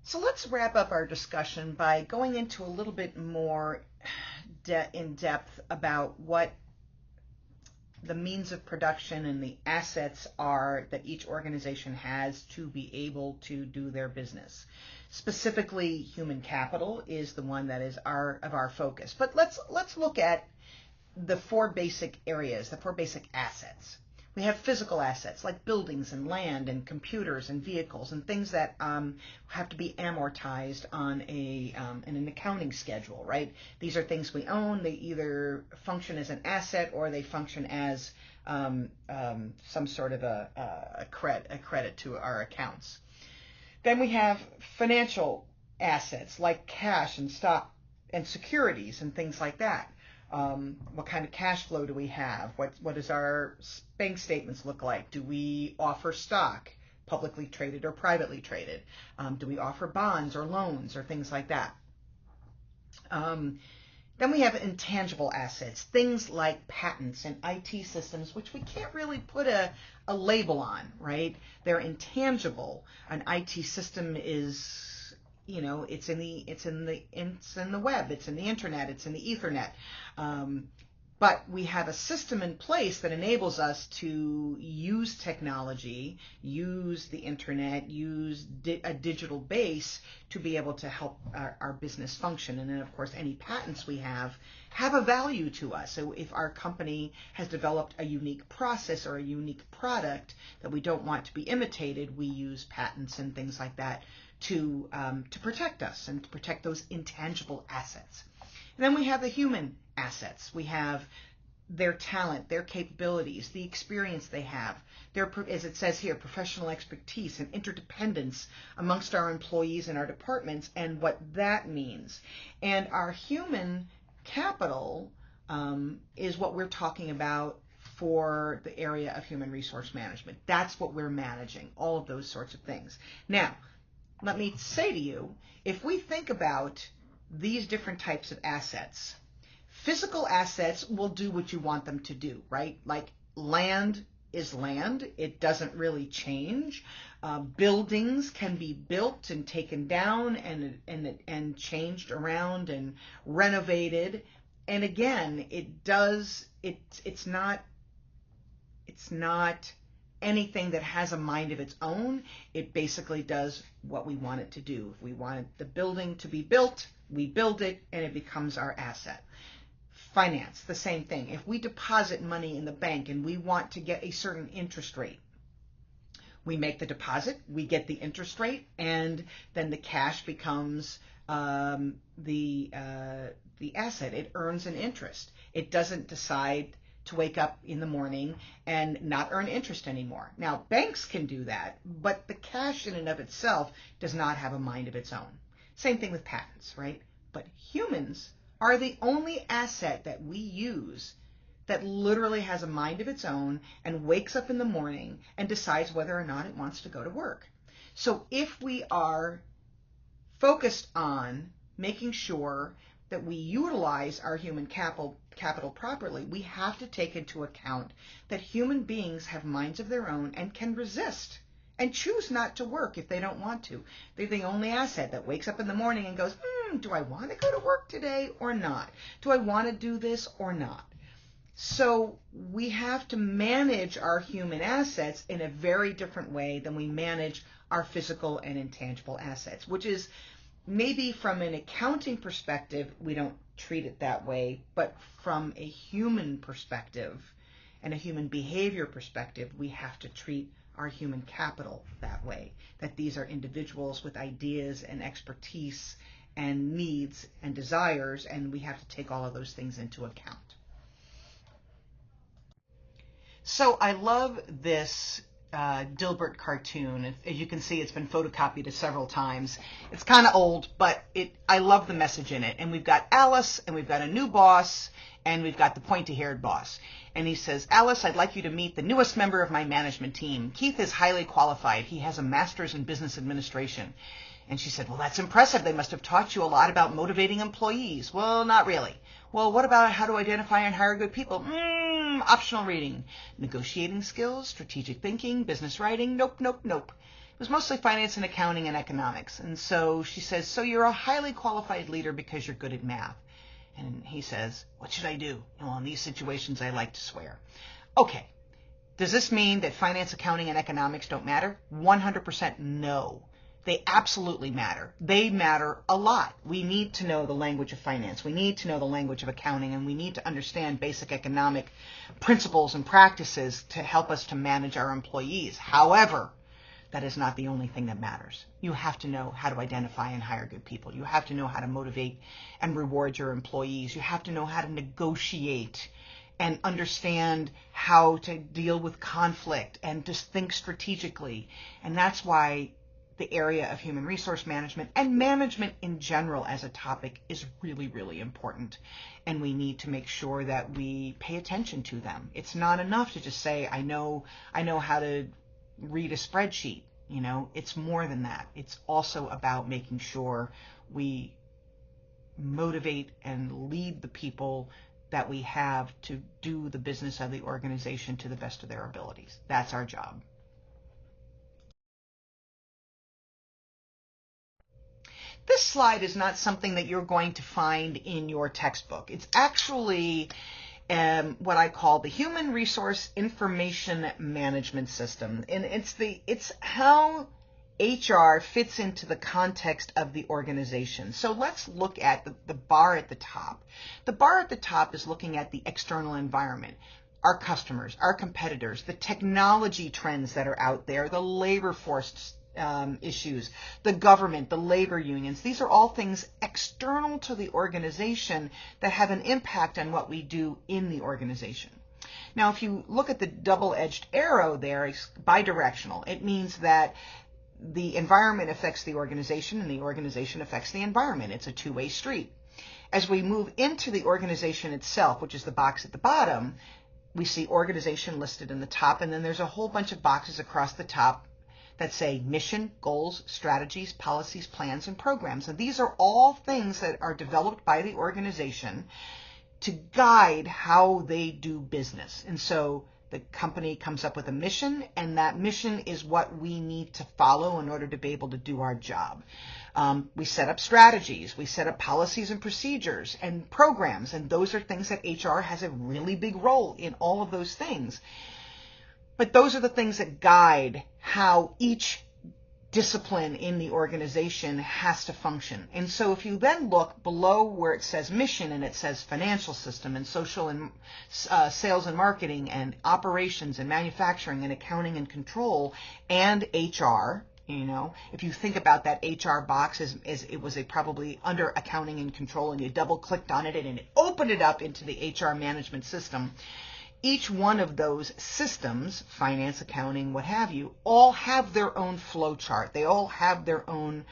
So let's wrap up our discussion by going into a little bit more in depth about what the means of production and the assets are that each organization has to be able to do their business. Specifically, human capital is the one that is our focus. But let's look at the four basic areas, the four basic assets. We have physical assets like buildings and land and computers and vehicles and things that have to be amortized on an accounting schedule, right? These are things we own. They either function as an asset or they function as some sort of a credit to our accounts. Then we have financial assets like cash and stock and securities and things like that. What kind of cash flow do we have? What does our bank statements look like? Do we offer stock, publicly traded or privately traded? Do we offer bonds or loans or things like that? Then we have intangible assets, things like patents and IT systems, which we can't really put a label on, right? They're intangible. An IT system is, it's in the web, it's in the internet, it's in the Ethernet. But we have a system in place that enables us to use technology, use the internet, use a digital base to be able to help our business function. And then, of course, any patents we have a value to us. So if our company has developed a unique process or a unique product that we don't want to be imitated, we use patents and things like that to protect us and to protect those intangible assets. And then we have the human assets. We have their talent, their capabilities, the experience they have, their, as it says here, professional expertise and interdependence amongst our employees and our departments and what that means. And our human capital is what we're talking about for the area of human resource management. That's what we're managing, all of those sorts of things. Now, let me say to you, if we think about these different types of assets, physical assets will do what you want them to do, right? Like land is land. It doesn't really change. Buildings can be built and taken down and changed around and renovated. And again, it's not anything that has a mind of its own. It basically does what we want it to do. If we want the building to be built, we build it and it becomes our asset. Finance, the same thing. If we deposit money in the bank and we want to get a certain interest rate, we make the deposit, we get the interest rate, and then the cash becomes the asset. It earns an interest. It doesn't decide to wake up in the morning and not earn interest anymore. Now, banks can do that, but the cash in and of itself does not have a mind of its own. Same thing with patents, right? But humans are the only asset that we use that literally has a mind of its own and wakes up in the morning and decides whether or not it wants to go to work. So if we are focused on making sure that we utilize our human capital properly, we have to take into account that human beings have minds of their own and can resist and choose not to work if they don't want to. They're the only asset that wakes up in the morning and goes, do I want to go to work today or not? Do I want to do this or not? So we have to manage our human assets in a very different way than we manage our physical and intangible assets, which is maybe from an accounting perspective, we don't treat it that way, but from a human perspective and a human behavior perspective, we have to treat our human capital that way, that these are individuals with ideas and expertise and needs and desires, and we have to take all of those things into account. So I love this Dilbert cartoon. As you can see, it's been photocopied several times. It's kind of old, but I love the message in it. And we've got Alice, and we've got a new boss, and we've got the pointy-haired boss. And he says, Alice, I'd like you to meet the newest member of my management team. Keith is highly qualified. He has a master's in business administration. And she said, well, that's impressive. They must have taught you a lot about motivating employees. Well, not really. Well, what about how to identify and hire good people? Optional reading. Negotiating skills, strategic thinking, business writing. Nope, nope, nope. It was mostly finance and accounting and economics. And so she says, so you're a highly qualified leader because you're good at math. And he says, what should I do? Well, in these situations, I like to swear. Okay. Does this mean that finance, accounting, and economics don't matter? 100% no. They absolutely matter. They matter a lot. We need to know the language of finance. We need to know the language of accounting, and we need to understand basic economic principles and practices to help us to manage our employees. However, that is not the only thing that matters. You have to know how to identify and hire good people. You have to know how to motivate and reward your employees. You have to know how to negotiate and understand how to deal with conflict and just think strategically. And that's why the area of human resource management and management in general as a topic is really, really important. And we need to make sure that we pay attention to them. It's not enough to just say, I know how to read a spreadsheet. You know, it's more than that. It's also about making sure we motivate and lead the people that we have to do the business of the organization to the best of their abilities. That's our job. This slide is not something that you're going to find in your textbook. It's actually what I call the Human Resource Information Management System. And it's how HR fits into the context of the organization. So let's look at the bar at the top. The bar at the top is looking at the external environment, our customers, our competitors, the technology trends that are out there, the labor force issues, the government, the labor unions. These are all things external to the organization that have an impact on what we do in the organization. Now, if you look at the double-edged arrow there, it's bidirectional. It means that the environment affects the organization and the organization affects the environment. It's a two-way street. As we move into the organization itself, which is the box at the bottom, we see organization listed in the top, and then there's a whole bunch of boxes across the top that say mission, goals, strategies, policies, plans, and programs. And these are all things that are developed by the organization to guide how they do business. And so the company comes up with a mission, and that mission is what we need to follow in order to be able to do our job. We set up strategies, we set up policies and procedures and programs, and those are things that HR has a really big role in all of those things. But those are the things that guide how each discipline in the organization has to function. And so if you then look below where it says mission and it says financial system and social and sales and marketing and operations and manufacturing and accounting and control and HR, you know, if you think about that HR box as it was probably under accounting and control, and you double clicked on it and it opened it up into the HR management system. Each one of those systems, finance, accounting, what have you, all have their own flow chart. They all have their own,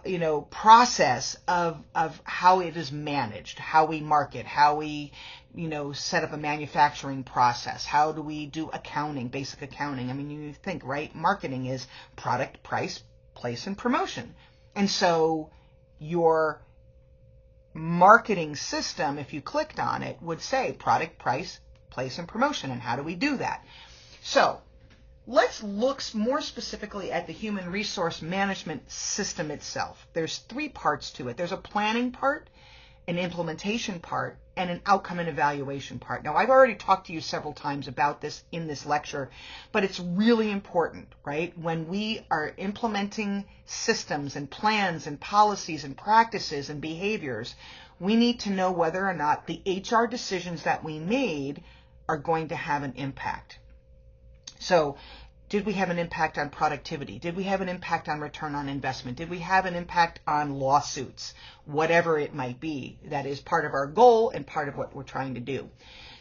you know, process of how it is managed, how we market, how we, you know, set up a manufacturing process. How do we do accounting, basic accounting? I mean, you think, right? Marketing is product, price, place, and promotion. And so your marketing system, if you clicked on it, would say product, price, place, and promotion. And how do we do that? So let's look more specifically at the human resource management system itself. There's three parts to it. There's a planning part, an implementation part, and an outcome and evaluation part. Now, I've already talked to you several times about this in this lecture, but it's really important, right? When we are implementing systems and plans and policies and practices and behaviors, we need to know whether or not the HR decisions that we made are going to have an impact. So, did we have an impact on productivity? Did we have an impact on return on investment? Did we have an impact on lawsuits? Whatever it might be, that is part of our goal and part of what we're trying to do.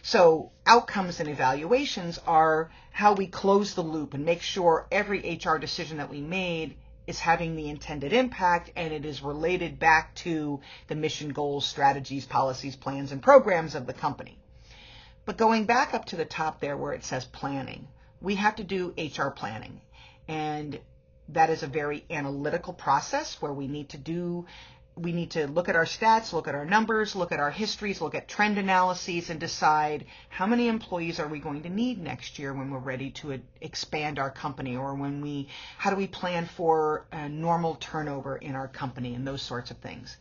So outcomes and evaluations are how we close the loop and make sure every HR decision that we made is having the intended impact and it is related back to the mission, goals, strategies, policies, plans, and programs of the company. But going back up to the top there where it says planning, we have to do HR planning, and that is a very analytical process where we need to do we need to look at our stats, look at our numbers, look at our histories, look at trend analyses, and decide how many employees are we going to need next year when we're ready to expand our company, or how do we plan for a normal turnover in our company, and those sorts of things.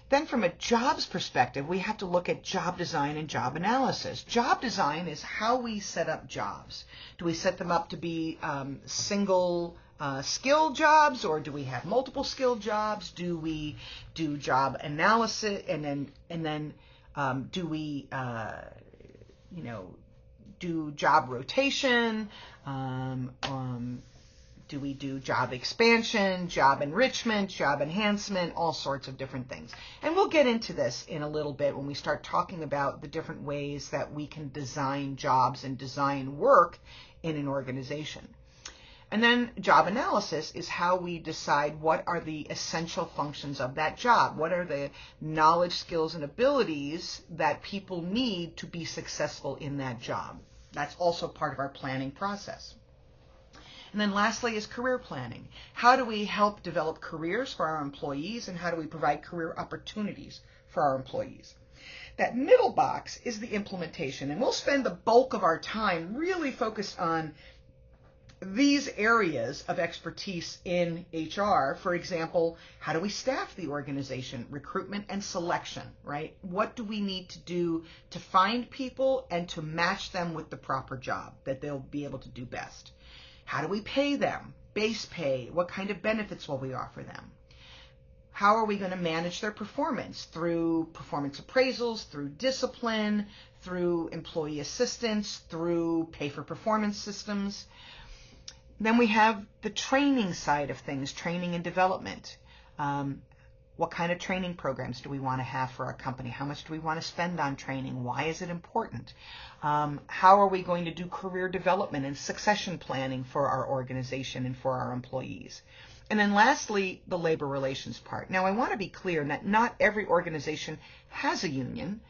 Then from a jobs perspective, we have to look at job design and job analysis. Job design is how we set up jobs. Do we set them up to be single skill jobs, or do we have multiple skill jobs? Do we do job analysis, and then do we do job rotation? Do we do job expansion, job enrichment, job enhancement, all sorts of different things? And we'll get into this in a little bit when we start talking about the different ways that we can design jobs and design work in an organization. And then job analysis is how we decide what are the essential functions of that job. What are the knowledge, skills, and abilities that people need to be successful in that job? That's also part of our planning process. And then lastly is career planning. How do we help develop careers for our employees, and how do we provide career opportunities for our employees? That middle box is the implementation, and we'll spend the bulk of our time really focused on these areas of expertise in HR. For example, how do we staff the organization? Recruitment and selection, right? What do we need to do to find people and to match them with the proper job that they'll be able to do best? How do we pay them? Base pay. What kind of benefits will we offer them? How are we going to manage their performance? Through performance appraisals, through discipline, through employee assistance, through pay-for-performance systems. Then we have the training side of things, training and development. What kind of training programs do we want to have for our company? How much do we want to spend on training? Why is it important? How are we going to do career development and succession planning for our organization and for our employees? And then lastly, the labor relations part. Now, I want to be clear that not every organization has a union,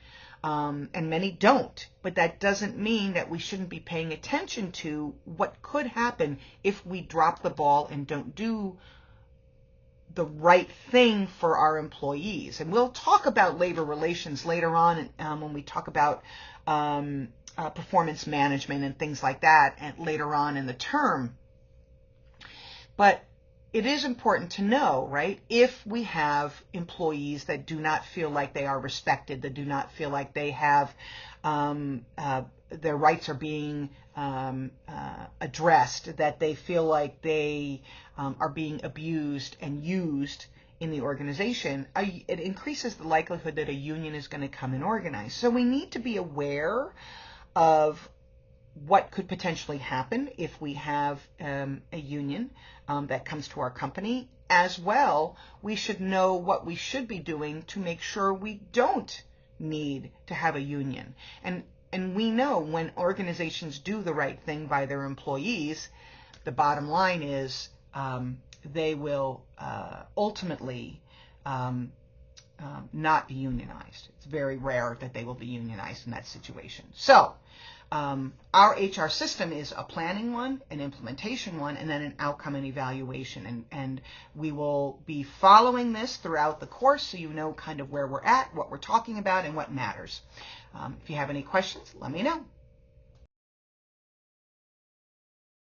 and many don't, but that doesn't mean that we shouldn't be paying attention to what could happen if we drop the ball and don't do the right thing for our employees. And we'll talk about labor relations later on when we talk about performance management and things like that, and later on in the term. But it is important to know, right, if we have employees that do not feel like they are respected, that do not feel like they have their rights are being addressed, that they feel like they are being abused and used in the organization, it increases the likelihood that a union is going to come and organize. So we need to be aware of what could potentially happen if we have a union that comes to our company. As well, we should know what we should be doing to make sure we don't need to have a union. And we know when organizations do the right thing by their employees, the bottom line is they will ultimately not be unionized. It's very rare that they will be unionized in that situation. So our HR system is a planning one, an implementation one, and then an outcome and evaluation. And we will be following this throughout the course so you know kind of where we're at, what we're talking about, and what matters. If you have any questions, let me know.